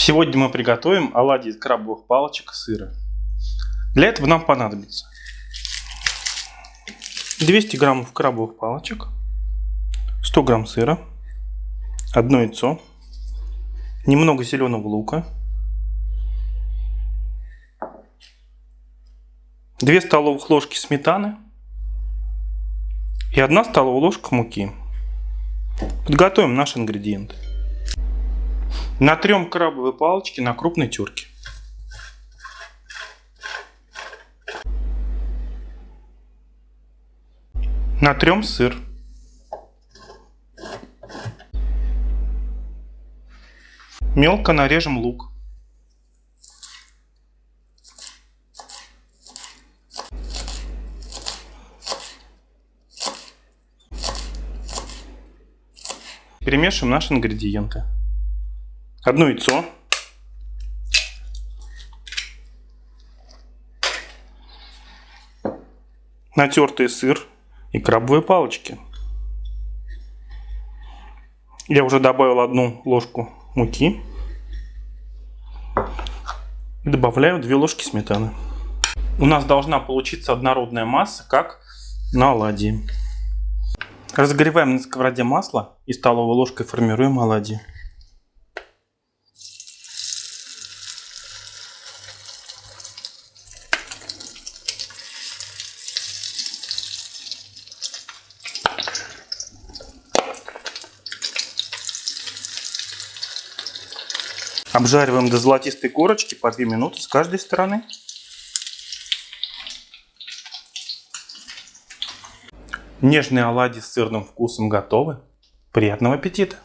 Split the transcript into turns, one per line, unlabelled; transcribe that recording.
Сегодня мы приготовим оладьи из крабовых палочек и сыра. Для этого нам понадобится 200 граммов крабовых палочек, 100 грамм сыра, 1 яйцо, немного зеленого лука, 2 столовых ложки сметаны и 1 столовая ложка муки. Подготовим наши ингредиенты. Натрем крабовые палочки на крупной терке. Натрем сыр. Мелко нарежем лук. Перемешиваем наши ингредиенты. 1 яйцо, натертый сыр и крабовые палочки. Я уже добавил 1 ложку муки и добавляю 2 ложки сметаны. У нас должна получиться однородная масса, как на оладьи. Разогреваем на сковороде масло и столовой ложкой формируем оладьи. Обжариваем до золотистой корочки по 2 минуты с каждой стороны. Нежные оладьи с сырным вкусом готовы. Приятного аппетита!